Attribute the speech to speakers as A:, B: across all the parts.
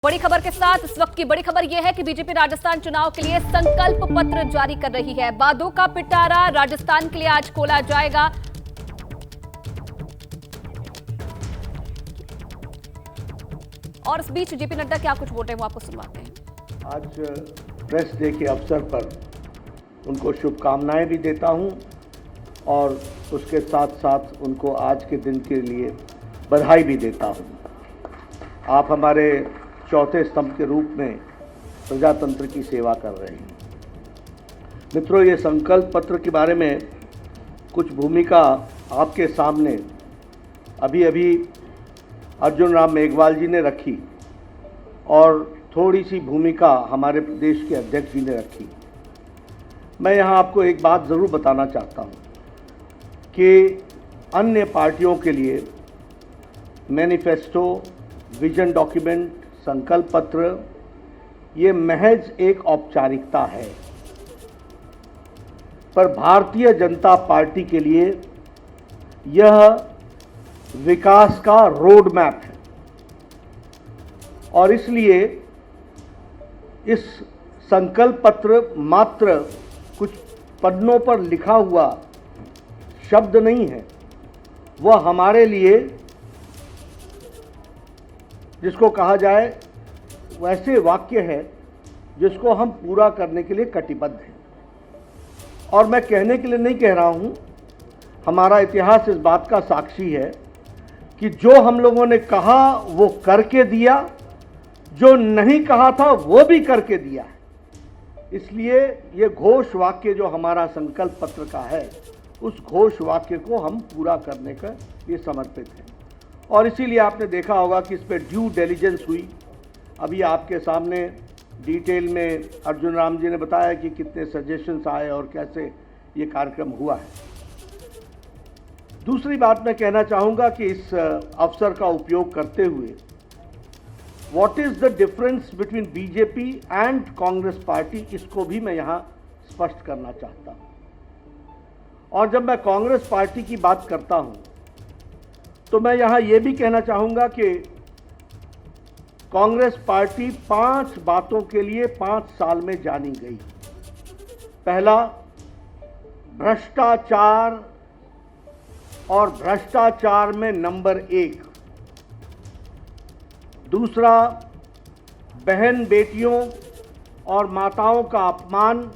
A: बड़ी खबर के साथ इस वक्त की बड़ी खबर यह है कि बीजेपी राजस्थान चुनाव के लिए संकल्प पत्र जारी कर रही है। बादों का पिटारा राजस्थान के लिए आज खोला जाएगा। और इस बीच जेपी नड्डा क्या कुछ बोल रहे हैं वो आपको सुनवाते हैं।
B: आज प्रेस डे के अवसर पर उनको शुभकामनाएं भी देता हूं और उसके साथ साथ उनको आज के दिन के लिए बधाई भी देता हूं। आप हमारे चौथे स्तंभ के रूप में प्रजातंत्र की सेवा कर रहे हैं। मित्रों, ये संकल्प पत्र के बारे में कुछ भूमिका आपके सामने अभी अर्जुन राम मेघवाल जी ने रखी और थोड़ी सी भूमिका हमारे प्रदेश के अध्यक्ष जी ने रखी। मैं यहाँ आपको एक बात ज़रूर बताना चाहता हूँ कि अन्य पार्टियों के लिए मैनिफेस्टो, विजन डॉक्यूमेंट, संकल्प पत्र ये महज एक औपचारिकता है, पर भारतीय जनता पार्टी के लिए यह विकास का रोड मैप है और इसलिए इस संकल्प पत्र मात्र कुछ पन्नों पर लिखा हुआ शब्द नहीं है, वह हमारे लिए जिसको कहा जाए वैसे वाक्य है जिसको हम पूरा करने के लिए कटिबद्ध हैं। और मैं कहने के लिए नहीं कह रहा हूं, हमारा इतिहास इस बात का साक्षी है कि जो हम लोगों ने कहा वो करके दिया, जो नहीं कहा था वो भी करके दिया है। इसलिए ये घोष वाक्य जो हमारा संकल्प पत्र का है, उस घोष वाक्य को हम पूरा करने का ये समर्पित है। और इसीलिए आपने देखा होगा कि इस पर ड्यू डिलिजेंस हुई। अभी आपके सामने डिटेल में अर्जुन राम जी ने बताया कि कितने सजेशंस आए और कैसे ये कार्यक्रम हुआ है। दूसरी बात मैं कहना चाहूँगा कि इस अवसर का उपयोग करते हुए what is the difference between BJP and Congress party, इसको भी मैं यहाँ स्पष्ट करना चाहता हूँ। और जब मैं कांग्रेस पार्टी की बात करता हूँ तो मैं यहाँ ये भी कहना चाहूँगा कि कांग्रेस पार्टी 5 बातों के लिए 5 साल में जानी गई। पहला, भ्रष्टाचार और भ्रष्टाचार में नंबर 1। दूसरा, बहन बेटियों और माताओं का अपमान,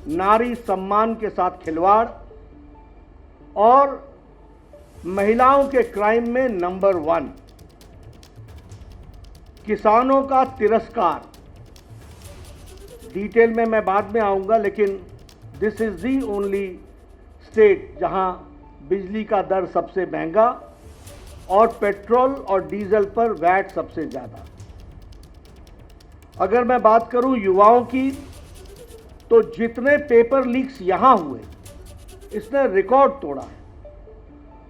B: नारी सम्मान के साथ खिलवाड़ और महिलाओं के क्राइम में नंबर 1। किसानों का तिरस्कार। डिटेल में मैं बाद में आऊंगा, लेकिन this is the only state जहां बिजली का दर सबसे महंगा और पेट्रोल और डीजल पर वैट सबसे ज़्यादा। अगर मैं बात करूं युवाओं की, तो जितने पेपर लीक्स यहां हुए इसने रिकॉर्ड तोड़ा है।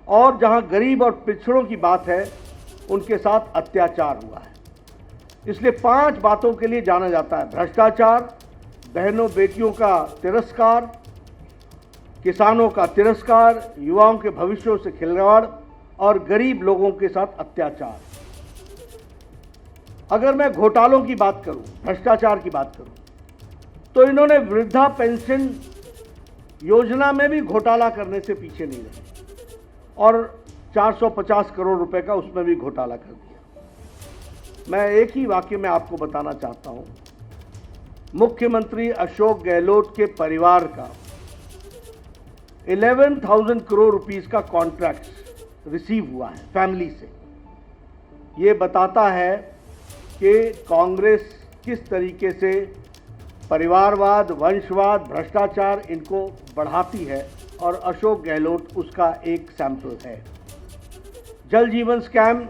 B: और जहां गरीब और पिछड़ों की बात है, उनके साथ अत्याचार हुआ है। इसलिए 5 बातों के लिए जाना जाता है: भ्रष्टाचार, बहनों बेटियों का तिरस्कार, किसानों का तिरस्कार, युवाओं के भविष्यों से खिलवाड़ और गरीब लोगों के साथ अत्याचार। अगर मैं घोटालों की बात करूं, भ्रष्टाचार की बात करूं, तो इन्होंने वृद्धा पेंशन योजना में भी घोटाला करने से पीछे नहीं रहे और 450 करोड़ रुपए का उसमें भी घोटाला कर दिया। मैं एक ही वाक्य में आपको बताना चाहता हूं, मुख्यमंत्री अशोक गहलोत के परिवार का 11,000 करोड़ रुपीस का कॉन्ट्रैक्ट रिसीव हुआ है फैमिली से। ये बताता है कि कांग्रेस किस तरीके से परिवारवाद, वंशवाद, भ्रष्टाचार इनको बढ़ाती है और अशोक गहलोत उसका एक सैंपल है। जल जीवन स्कैम,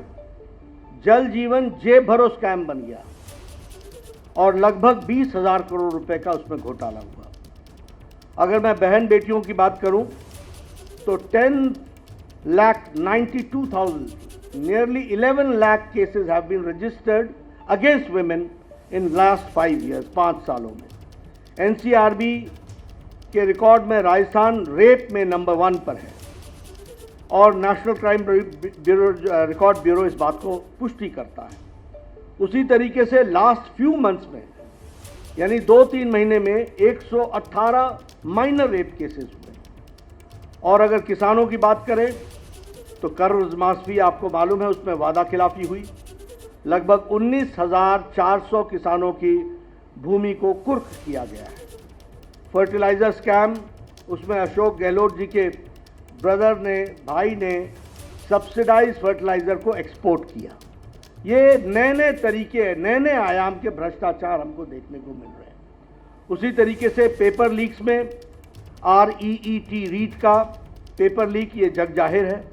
B: जल जीवन जेब भरो स्कैम बन गया और लगभग 20,000 करोड़ रुपए का उसमें घोटाला हुआ। अगर मैं बहन बेटियों की बात करूं तो 10,92,000, nearly 11 lakh cases have been registered against women in last 5 years, 5 सालों में। एनसीआरबी के रिकॉर्ड में राजस्थान रेप में नंबर 1 पर है और national crime bureau record bureau इस बात को पुष्टि करता है। उसी तरीके से लास्ट फ्यू मंथ्स में यानी 2-3 महीने में 118 माइनर रेप केसेस हुए। और अगर किसानों की बात करें तो कर्जमाफी आपको मालूम है, उसमें वादा खिलाफी हुई। लगभग 19,400 किसानों की भूमि को कुर्क किया गया है। फर्टिलाइजर स्कैम, उसमें अशोक गहलोत जी के भाई ने सब्सिडाइज फर्टिलाइजर को एक्सपोर्ट किया। ये नए नए तरीके, नए नए आयाम के भ्रष्टाचार हमको देखने को मिल रहे हैं। उसी तरीके से पेपर लीक्स में रीट का पेपर लीक ये जग जाहिर है।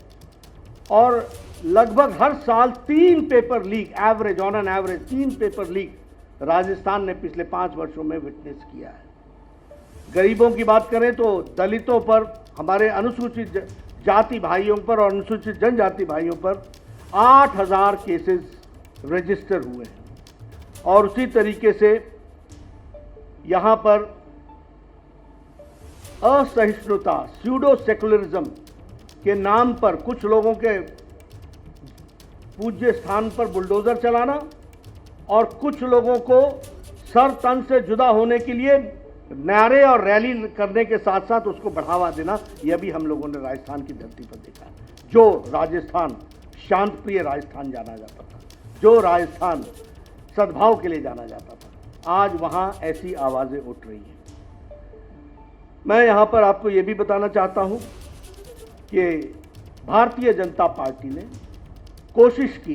B: और लगभग हर साल 3 paper leak on an average 3 paper leak Rajasthan ने पिछले 5 वर्षों में विटनेस किया है। गरीबों की बात करें तो दलितों पर, हमारे अनुसूचित जाति भाइयों पर और अनुसूचित जनजाति भाइयों पर 8,000 केसेस रजिस्टर हुए हैं। और उसी तरीके से यहाँ पर असहिष्णुता, स्यूडो सेकुलरिज्म के नाम पर कुछ लोगों के पूज्य स्थान पर बुलडोजर चलाना और कुछ लोगों को सर तन से जुदा होने के लिए नारे और रैली करने के साथ साथ उसको बढ़ावा देना, यह भी हम लोगों ने राजस्थान की धरती पर देखा। जो राजस्थान शांत प्रिय राजस्थान जाना जाता था, जो राजस्थान सद्भाव के लिए जाना जाता था, आज वहां ऐसी आवाजें उठ रही हैं। मैं यहां पर आपको यह भी बताना चाहता हूं कि भारतीय जनता पार्टी ने कोशिश की,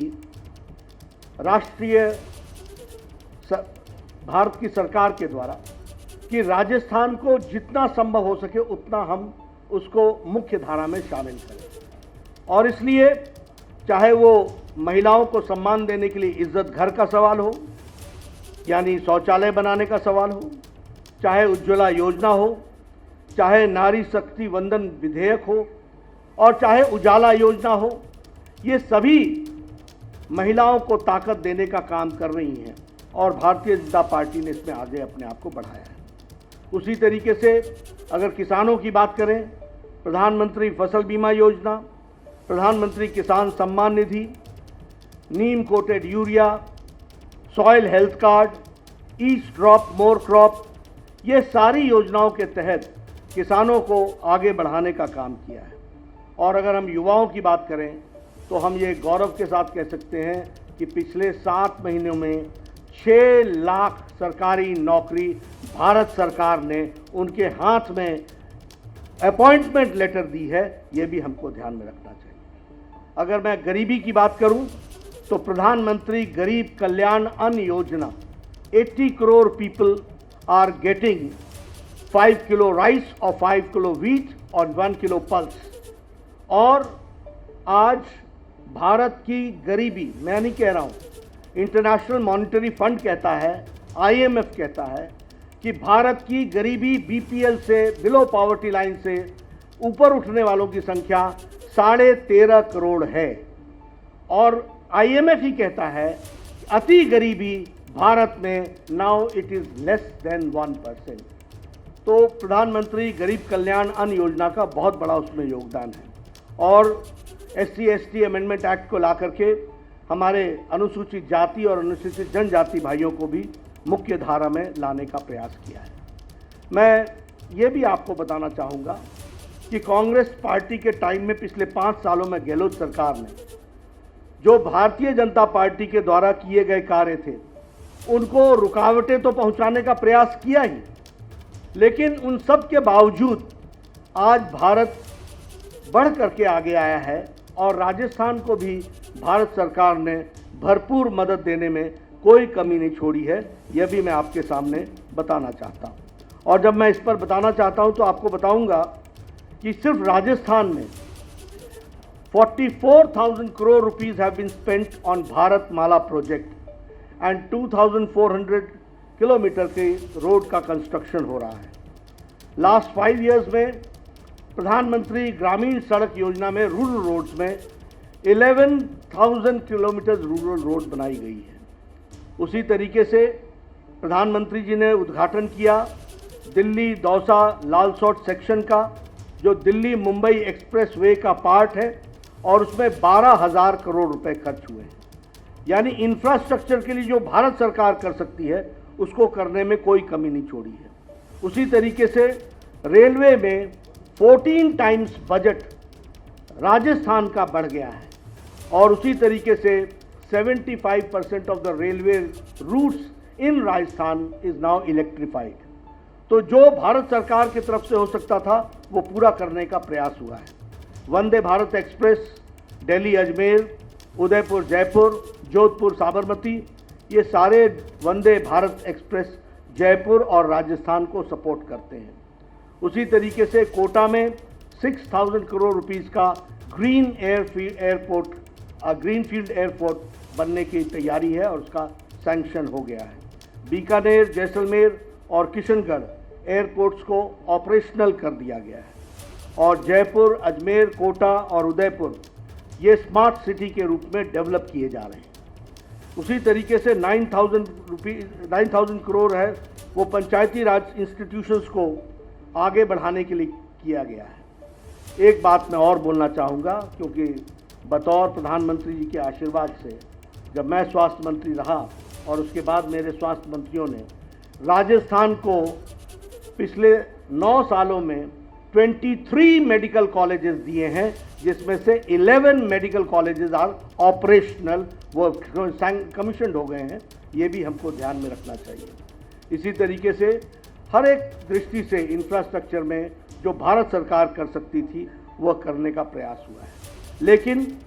B: भारत की सरकार के द्वारा, कि राजस्थान को जितना संभव हो सके उतना हम उसको मुख्य धारा में शामिल करें। और इसलिए चाहे वो महिलाओं को सम्मान देने के लिए इज्जत घर का सवाल हो, यानी शौचालय बनाने का सवाल हो, चाहे उज्ज्वला योजना हो, चाहे नारी शक्ति वंदन विधेयक हो और चाहे उजाला योजना हो, ये सभी महिलाओं को ताकत देने का काम कर रही हैं और भारतीय जनता पार्टी ने इसमें आगे अपने आप को बढ़ाया है। उसी तरीके से अगर किसानों की बात करें, प्रधानमंत्री फसल बीमा योजना, प्रधानमंत्री किसान सम्मान निधि, neem coated urea, soil health card, each drop more crop, ये सारी योजनाओं के तहत किसानों को आगे बढ़ाने का काम किया है। और अगर हम युवाओं की बात करें तो हम ये गौरव के साथ कह सकते हैं कि पिछले 7 महीनों में 6 लाख सरकारी नौकरी भारत सरकार ने उनके हाथ में अपॉइंटमेंट लेटर दी है, ये भी हमको ध्यान में रखना चाहिए। अगर मैं गरीबी की बात करूं तो प्रधानमंत्री गरीब कल्याण Anna Yojana, 80 crore people are getting 5 kilo rice और 5 किलो व्हीट और 1 किलो पल्स। और आज भारत की गरीबी, मैं नहीं कह रहा हूं, इंटरनेशनल मॉनेटरी फंड कहता है, IMF कहता है कि भारत की गरीबी BPL से, बिलो पॉवर्टी लाइन से ऊपर उठने वालों की संख्या 13.5 करोड़ है। और IMF ही कहता है अति गरीबी भारत में now it is less than 1%। तो प्रधानमंत्री गरीब कल्याण अन्न योजना का बहुत बड़ा उसमें योगदान है। और SC/ST अमेंडमेंट एक्ट को ला करके हमारे अनुसूचित जाति और अनुसूचित जनजाति भाइयों को भी मुख्य धारा में लाने का प्रयास किया है। मैं ये भी आपको बताना चाहूँगा कि कांग्रेस पार्टी के टाइम में पिछले 5 सालों में गहलोत सरकार ने जो भारतीय जनता पार्टी के द्वारा किए गए कार्य थे उनको रुकावटें तो पहुंचाने का प्रयास किया ही, लेकिन उन सब के बावजूद आज भारत बढ़ करके आगे आया है और राजस्थान को भी भारत सरकार ने भरपूर मदद देने में कोई कमी नहीं छोड़ी है। यह भी मैं आपके सामने बताना चाहता हूँ। और जब मैं इस पर बताना चाहता हूँ तो आपको बताऊँगा कि सिर्फ राजस्थान में 44,000 crore rupees have been spent on Bharat Mala project and 2,400 kilometre के रोड का कंस्ट्रक्शन हो रहा है। लास्ट 5 इयर्स में प्रधानमंत्री ग्रामीण सड़क योजना में रूरल रोड्स में 11,000 किलोमीटर रूरल रोड बनाई गई है। उसी तरीके से प्रधानमंत्री जी ने उद्घाटन किया दिल्ली दौसा लालसोट सेक्शन का, जो दिल्ली मुंबई एक्सप्रेस वे का पार्ट है और उसमें 12,000 करोड़ रुपए खर्च हुए हैं। यानी इंफ्रास्ट्रक्चर के लिए जो भारत सरकार कर सकती है उसको करने में कोई कमी नहीं छोड़ी है। उसी तरीके से रेलवे में 14 टाइम्स बजट राजस्थान का बढ़ गया है और उसी तरीके से 75% of the railway routes in Rajasthan is now electrified. तो जो भारत सरकार की तरफ से हो सकता था वो पूरा करने का प्रयास हुआ है। वंदे भारत एक्सप्रेस दिल्ली अजमेर, उदयपुर जयपुर, जोधपुर साबरमती, ये सारे वंदे भारत एक्सप्रेस जयपुर और राजस्थान को सपोर्ट करते हैं। उसी तरीके से कोटा में 6000 करोड़ रुपीस का ग्रीनफील्ड एयरपोर्ट बनने की तैयारी है और उसका सैंक्शन हो गया है। बीकानेर, जैसलमेर और किशनगढ़ एयरपोर्ट्स को ऑपरेशनल कर दिया गया है और जयपुर, अजमेर, कोटा और उदयपुर ये स्मार्ट सिटी के रूप में डेवलप किए जा रहे हैं। उसी तरीके से 9000 करोड़ है वो पंचायती राज इंस्टीट्यूशंस को आगे बढ़ाने के लिए किया गया है। एक बात मैं और बोलना चाहूँगा, क्योंकि बतौर प्रधानमंत्री जी के आशीर्वाद से जब मैं स्वास्थ्य मंत्री रहा और उसके बाद मेरे स्वास्थ्य मंत्रियों ने राजस्थान को पिछले 9 सालों में 23 मेडिकल कॉलेजेस दिए हैं, जिसमें से 11 मेडिकल कॉलेजेस आर ऑपरेशनल, वो कमीशनड हो गए हैं। ये भी हमको ध्यान में रखना चाहिए। इसी तरीके से हर एक दृष्टि से इंफ्रास्ट्रक्चर में जो भारत सरकार कर सकती थी वह करने का प्रयास हुआ है, लेकिन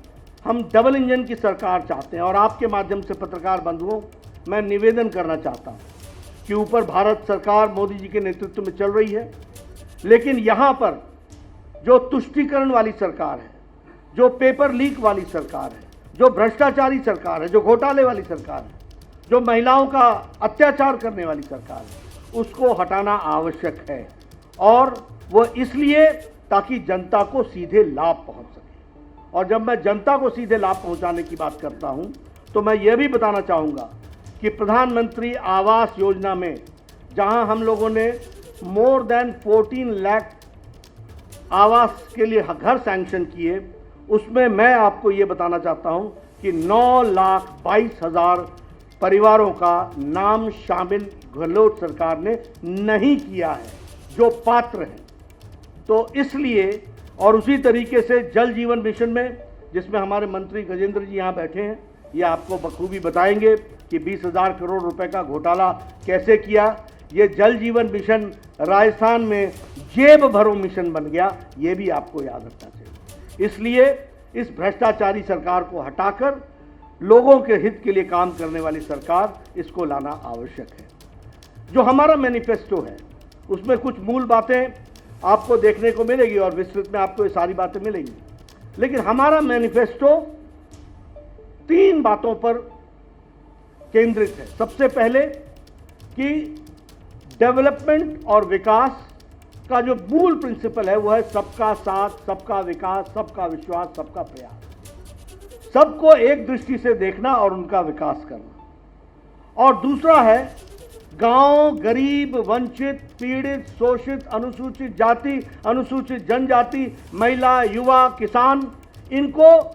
B: हम डबल इंजन की सरकार चाहते हैं। और आपके माध्यम से पत्रकार बंधुओं मैं निवेदन करना चाहता हूँ कि ऊपर भारत सरकार मोदी जी के नेतृत्व में चल रही है, लेकिन यहाँ पर जो तुष्टीकरण वाली सरकार है, जो पेपर लीक वाली सरकार है, जो भ्रष्टाचारी सरकार है, जो घोटाले वाली सरकार है, जो महिलाओं का अत्याचार करने वाली सरकार है, उसको हटाना आवश्यक है। और वो इसलिए ताकि जनता को सीधे लाभ पहुंच सके। और जब मैं जनता को सीधे लाभ पहुंचाने की बात करता हूं तो मैं ये भी बताना चाहूँगा कि प्रधानमंत्री आवास योजना में जहां हम लोगों ने मोर देन 14 लाख आवास के लिए घर सैंक्शन किए, उसमें मैं आपको ये बताना चाहता हूं कि 9,22,000 परिवारों का नाम शामिल गहलोत सरकार ने नहीं किया है जो पात्र हैं। तो इसलिए, और उसी तरीके से जल जीवन मिशन में, जिसमें हमारे मंत्री गजेंद्र जी यहाँ बैठे हैं, ये आपको बखूबी बताएंगे कि 20,000 करोड़ रुपए का घोटाला कैसे किया। ये जल जीवन मिशन राजस्थान में जेब भरो मिशन बन गया, ये भी आपको याद रखना चाहिए। इसलिए इस भ्रष्टाचारी सरकार को हटाकर लोगों के हित के लिए काम करने वाली सरकार, इसको लाना आवश्यक है। जो हमारा मैनिफेस्टो है उसमें कुछ मूल बातें आपको देखने को मिलेगी और विस्तृत में आपको ये सारी बातें मिलेंगी, लेकिन हमारा मैनिफेस्टो 3 बातों पर केंद्रित है। सबसे पहले कि डेवलपमेंट और विकास का जो मूल प्रिंसिपल है वो है सबका साथ, सबका विकास, सबका विश्वास, सबका प्रयास। सबको एक दृष्टि से देखना और उनका विकास करना। और दूसरा है गांव, गरीब, वंचित, पीड़ित, शोषित, अनुसूचित जाति, अनुसूचित जनजाति, महिला, युवा, किसान, इनको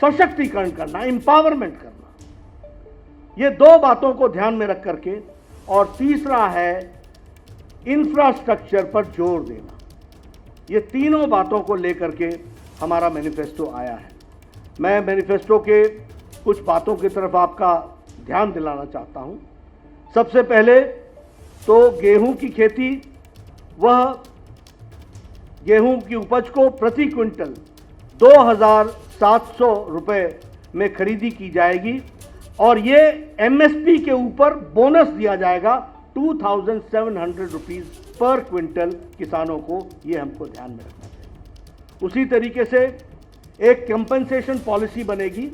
B: सशक्तिकरण करना, एम्पावरमेंट करना। ये 2 बातों को ध्यान में रख करके, और तीसरा है इंफ्रास्ट्रक्चर पर जोर देना। ये तीनों बातों को लेकर के हमारा मैनिफेस्टो आया है। मैं मैनिफेस्टो के कुछ बातों की तरफ आपका ध्यान दिलाना चाहता हूं। सबसे पहले तो गेहूं की खेती, वह गेहूं की उपज को प्रति क्विंटल 2,700 रुपये में खरीदी की जाएगी और ये एमएसपी के ऊपर बोनस दिया जाएगा 2,700 रुपीज़ पर क्विंटल किसानों को। ये हमको ध्यान में रखना चाहिए। उसी तरीके से एक कंपनसेशन पॉलिसी बनेगी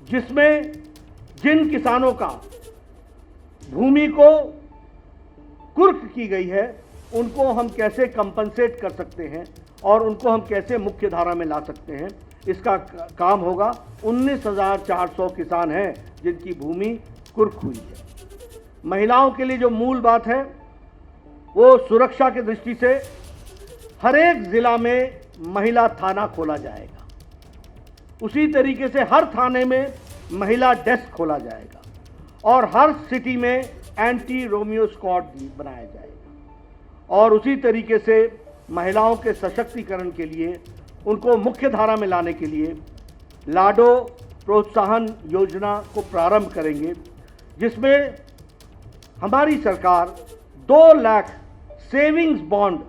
B: जिसमें जिन किसानों का भूमि को कुर्क की गई है उनको हम कैसे कंपनसेट कर सकते हैं और उनको हम कैसे मुख्य धारा में ला सकते हैं, इसका काम होगा। 19,400 किसान हैं जिनकी भूमि कुर्क हुई है। महिलाओं के लिए जो मूल बात है वो सुरक्षा की दृष्टि से हर एक जिला में महिला थाना खोला जाएगा। उसी तरीके से हर थाने में महिला डेस्क खोला जाएगा और हर सिटी में एंटी रोमियो स्क्वाड बनाया जाएगा। और उसी तरीके से महिलाओं के सशक्तिकरण के लिए, उनको मुख्य धारा में लाने के लिए लाडो प्रोत्साहन योजना को प्रारंभ करेंगे, जिसमें हमारी सरकार 2 लाख सेविंग्स बॉन्ड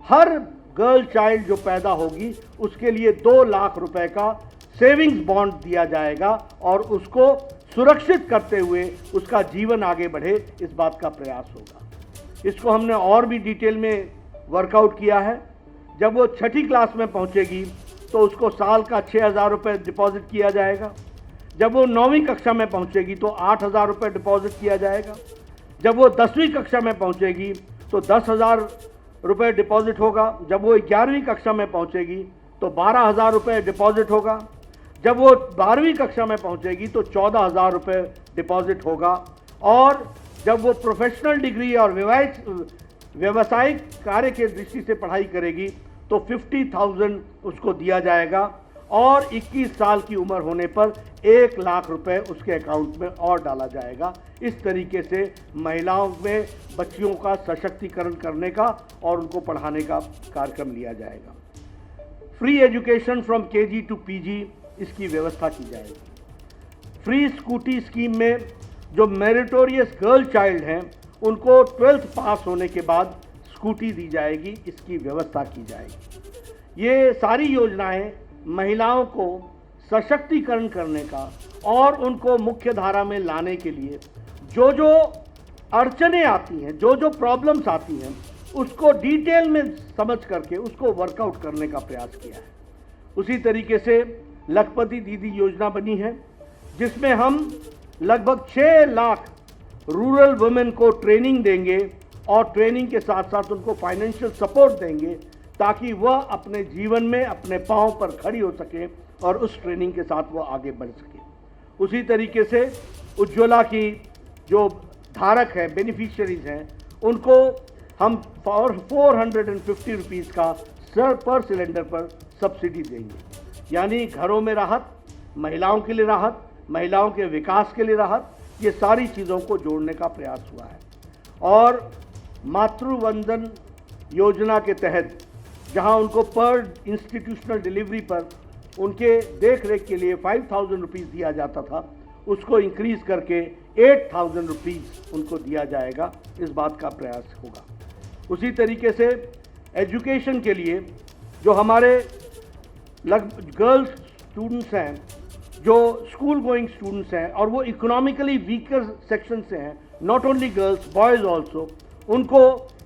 B: हर गर्ल चाइल्ड जो पैदा होगी उसके लिए 2 लाख रुपए का सेविंग्स बॉन्ड दिया जाएगा और उसको सुरक्षित करते हुए उसका जीवन आगे बढ़े, इस बात का प्रयास होगा। इसको हमने और भी डिटेल में वर्कआउट किया है। जब वो 6ठी क्लास में पहुंचेगी तो उसको साल का 6,000 रुपये डिपॉजिट किया जाएगा। जब वो 9वीं कक्षा में पहुंचेगी तो 8,000 रुपये डिपॉजिट किया जाएगा। जब वो 10वीं कक्षा में पहुंचेगी तो 10,000 रुपये डिपॉजिट होगा। जब वो 11वीं कक्षा में पहुंचेगी तो 12,000 रुपये डिपॉजिट होगा। जब वो 12वीं कक्षा में पहुंचेगी तो 14,000 रुपये डिपॉजिट होगा। और जब वो प्रोफेशनल डिग्री और व्यावसायिक कार्य के दृष्टि से पढ़ाई करेगी तो 50,000 उसको दिया जाएगा और 21 साल की उम्र होने पर 1 लाख रुपए उसके अकाउंट में और डाला जाएगा। इस तरीके से महिलाओं में बच्चियों का सशक्तिकरण करने का और उनको पढ़ाने का कार्यक्रम लिया जाएगा। Free education from KG to PG, इसकी व्यवस्था की जाएगी। फ्री स्कूटी स्कीम में जो मेरिटोरियस गर्ल चाइल्ड हैं उनको 12th पास होने के बाद स्कूटी दी जाएगी, इसकी व्यवस्था की जाएगी। ये सारी योजनाएं महिलाओं को सशक्तिकरण करने का और उनको मुख्य धारा में लाने के लिए जो जो अड़चनें आती हैं, जो जो प्रॉब्लम्स आती हैं, उसको डिटेल में समझ करके उसको वर्कआउट करने का प्रयास किया है। उसी तरीके से लखपति दीदी योजना बनी है, जिसमें हम लगभग 6 लाख रूरल वुमेन को ट्रेनिंग देंगे और ट्रेनिंग के साथ साथ उनको फाइनेंशियल सपोर्ट देंगे ताकि वह अपने जीवन में अपने पांव पर खड़ी हो सके और उस ट्रेनिंग के साथ वह आगे बढ़ सके। उसी तरीके से उज्ज्वला की जो धारक है, बेनिफिशियरीज हैं, उनको हम 450 रुपीज़ का पर सिलेंडर पर सब्सिडी देंगे। यानी घरों में राहत, महिलाओं के लिए राहत, महिलाओं के विकास के लिए राहत, ये सारी चीज़ों को जोड़ने का प्रयास हुआ है। और मातृवंदन योजना के तहत जहां उनको पर इंस्टीट्यूशनल डिलीवरी पर उनके देख रेख के लिए 5,000 रुपीज़ दिया जाता था, उसको इंक्रीज़ करके 8,000 रुपीज़ उनको दिया जाएगा, इस बात का प्रयास होगा। उसी तरीके से एजुकेशन के लिए जो हमारे गर्ल्स स्टूडेंट्स हैं, जो स्कूल गोइंग स्टूडेंट्स हैं और वो इकोनॉमिकली वीकर सेक्शन से हैं, not only girls, boys also, उनको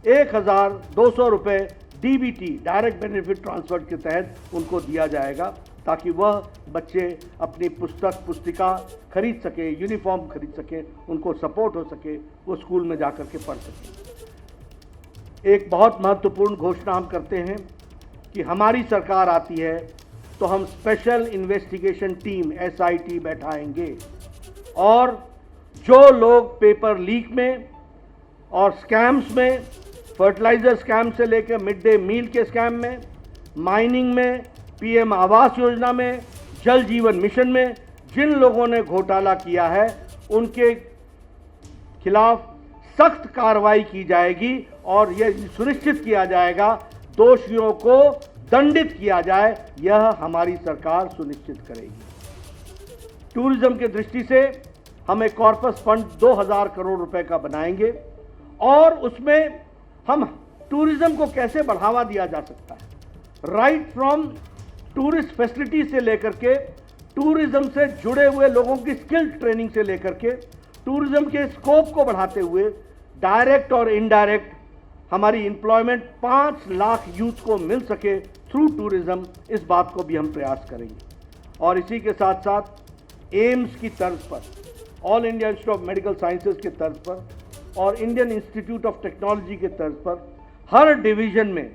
B: 1,200 रुपये डीबीटी, डायरेक्ट बेनिफिट ट्रांसफर के तहत उनको दिया जाएगा ताकि वह बच्चे अपनी पुस्तिका खरीद सके, यूनिफॉर्म खरीद सके, उनको सपोर्ट हो सके, वो स्कूल में जाकर के पढ़ सकें। एक बहुत महत्वपूर्ण घोषणा हम करते हैं कि हमारी सरकार आती है तो हम स्पेशल इन्वेस्टिगेशन टीम SIT बैठाएंगे और जो लोग पेपर लीक में और स्कैम्स में, फर्टिलाइज़र स्कैम से लेकर मिड डे मील के स्कैम में, माइनिंग में, PM आवास योजना में, जल जीवन मिशन में जिन लोगों ने घोटाला किया है उनके खिलाफ सख्त कार्रवाई की जाएगी और यह सुनिश्चित किया जाएगा दोषियों को दंडित किया जाए, यह हमारी सरकार सुनिश्चित करेगी। टूरिज्म की दृष्टि से हम एक कॉर्पस फंड 2,000 करोड़ रुपए का बनाएंगे और उसमें हम टूरिज्म को कैसे बढ़ावा दिया जा सकता है, राइट फ्रॉम टूरिस्ट फैसिलिटी से लेकर के, टूरिज्म से जुड़े हुए लोगों की स्किल ट्रेनिंग से लेकर के, टूरिज्म के स्कोप को बढ़ाते हुए डायरेक्ट और इनडायरेक्ट हमारी एम्प्लॉयमेंट 5 लाख यूथ को मिल सके थ्रू टूरिज्म, इस बात को भी हम प्रयास करेंगे। और इसी के साथ साथ एम्स की तर्ज पर, all India institute of medical sciences के तर्ज पर और इंडियन इंस्टीट्यूट ऑफ टेक्नोलॉजी के तर्ज पर हर डिवीजन में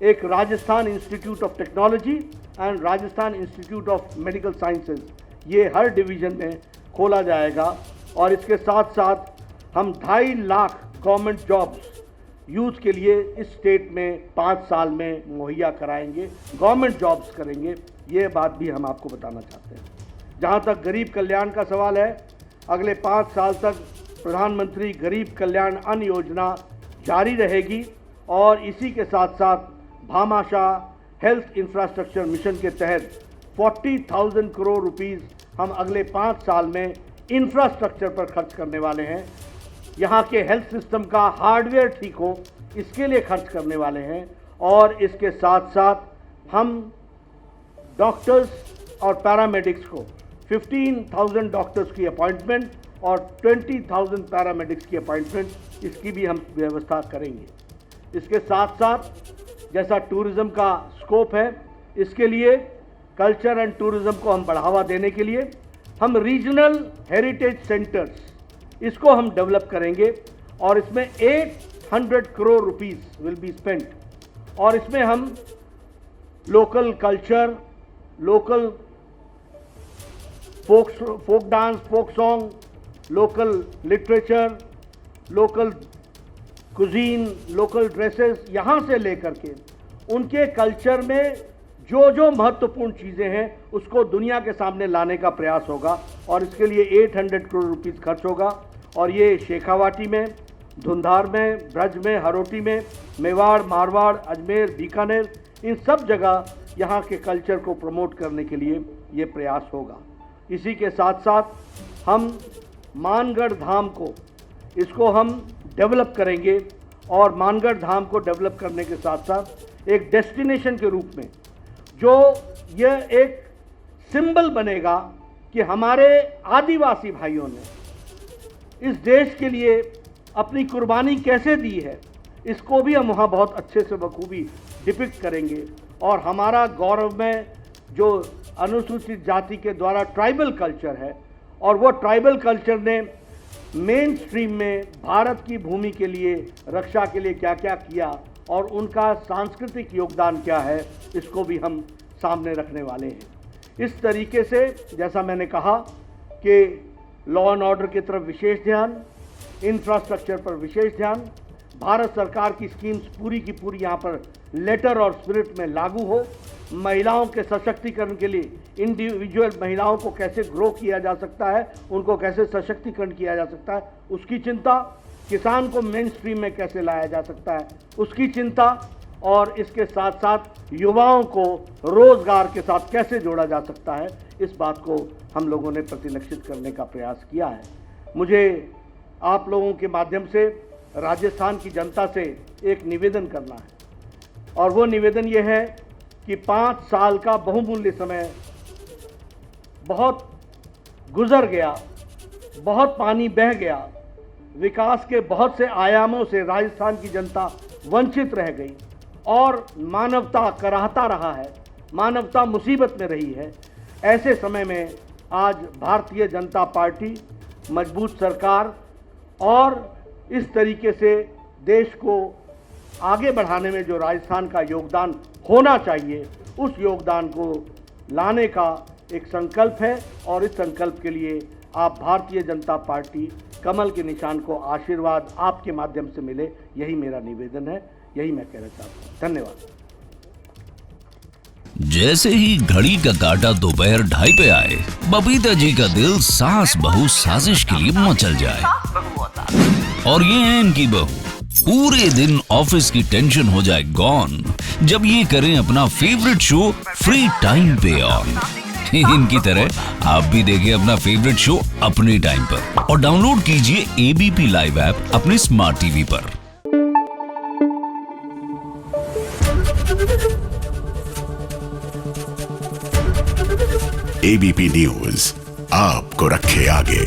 B: एक Rajasthan institute of technology and Rajasthan institute of medical sciences, ये हर डिवीजन में खोला जाएगा। और इसके साथ साथ हम 2.5 लाख गवर्नमेंट जॉब्स यूथ के लिए इस स्टेट में 5 साल में मुहैया कराएंगे, गवर्नमेंट जॉब्स करेंगे, ये बात भी हम आपको बताना चाहते हैं। जहां तक गरीब कल्याण का सवाल है, अगले 5 साल तक प्रधानमंत्री गरीब कल्याण अन्न योजना जारी रहेगी और इसी के साथ साथ भामाशाह हेल्थ इंफ्रास्ट्रक्चर मिशन के तहत 40,000 करोड़ रुपीस हम अगले 5 साल में इंफ्रास्ट्रक्चर पर खर्च करने वाले हैं। यहाँ के हेल्थ सिस्टम का हार्डवेयर ठीक हो, इसके लिए खर्च करने वाले हैं। और इसके साथ साथ हम डॉक्टर्स और पैरामेडिक्स को 15,000 डॉक्टर्स की अपॉइंटमेंट और 20,000 पैरामेडिक्स की अपॉइंटमेंट, इसकी भी हम व्यवस्था करेंगे। इसके साथ साथ जैसा टूरिज़्म का स्कोप है, इसके लिए कल्चर एंड टूरिज़्म को हम बढ़ावा देने के लिए हम रीजनल हेरिटेज सेंटर्स इसको हम डेवलप करेंगे और इसमें 800 crore rupees will be spent. और इसमें हम local culture, local folk dance, folk song, local literature, local cuisine, local dresses, यहाँ से लेकर के उनके कल्चर में जो जो महत्वपूर्ण चीज़ें हैं उसको दुनिया के सामने लाने का प्रयास होगा। और इसके लिए 800 करोड़ रुपीस खर्च होगा। और ये शेखावाटी में, धुंधार में, ब्रज में, हरोटी में, मेवाड़, मारवाड़, अजमेर, बीकानेर, इन सब जगह यहाँ के कल्चर को प्रमोट करने के लिए ये प्रयास होगा। इसी के साथ साथ हम मानगढ़ धाम को, इसको हम डेवलप करेंगे और मानगढ़ धाम को डेवलप करने के साथ साथ एक डेस्टिनेशन के रूप में, जो यह एक सिंबल बनेगा कि हमारे आदिवासी भाइयों ने इस देश के लिए अपनी कुर्बानी कैसे दी है, इसको भी हम वहाँ बहुत अच्छे से बखूबी डिपिक्ट करेंगे। और हमारा गौरव में जो अनुसूचित जाति के द्वारा ट्राइबल कल्चर है, और वो ट्राइबल कल्चर ने मेन स्ट्रीम में भारत की भूमि के लिए, रक्षा के लिए क्या क्या किया और उनका सांस्कृतिक योगदान क्या है, इसको भी हम सामने रखने वाले हैं। इस तरीके से जैसा मैंने कहा कि लॉ एंड ऑर्डर की तरफ विशेष ध्यान, इंफ्रास्ट्रक्चर पर विशेष ध्यान, भारत सरकार की स्कीम्स पूरी की पूरी यहाँ पर लेटर और स्पिरिट में लागू हो, महिलाओं के सशक्तिकरण के लिए इंडिविजुअल महिलाओं को कैसे ग्रो किया जा सकता है, उनको कैसे सशक्तिकरण किया जा सकता है, उसकी चिंता, किसान को मेन स्ट्रीम में कैसे लाया जा सकता है, उसकी चिंता, और इसके साथ साथ युवाओं को रोजगार के साथ कैसे जोड़ा जा सकता है, इस बात को हम लोगों ने प्रतिलक्षित करने का प्रयास किया है। मुझे आप लोगों के माध्यम से राजस्थान की जनता से एक निवेदन करना है, और वो निवेदन ये है कि 5 साल का बहुमूल्य समय बहुत गुजर गया, बहुत पानी बह गया, विकास के बहुत से आयामों से राजस्थान की जनता वंचित रह गई और मानवता कराहता रहा है, मानवता मुसीबत में रही है। ऐसे समय में आज भारतीय जनता पार्टी, मजबूत सरकार और इस तरीके से देश को आगे बढ़ाने में जो राजस्थान का योगदान होना चाहिए, उस योगदान को लाने का एक संकल्प है। और इस संकल्प के लिए आप भारतीय जनता पार्टी कमल के निशान को आशीर्वाद आपके माध्यम से मिले, यही मेरा निवेदन है, यही मैं कहना चाहता हूँ। धन्यवाद।
C: जैसे ही घड़ी का काटा दोपहर 2:30 पे आए, बबीता जी का दिल सास बहू साजिश के लिए मचल जाए। और ये है इनकी बहू, पूरे दिन ऑफिस की टेंशन हो जाए गॉन जब ये करें अपना फेवरेट शो फ्री टाइम पे ऑन। इनकी तरह आप भी देखें अपना फेवरेट शो अपने टाइम पर और डाउनलोड कीजिए एबीपी लाइव ऐप अपने स्मार्ट टीवी पर।
D: एबीपी न्यूज आपको रखे आगे।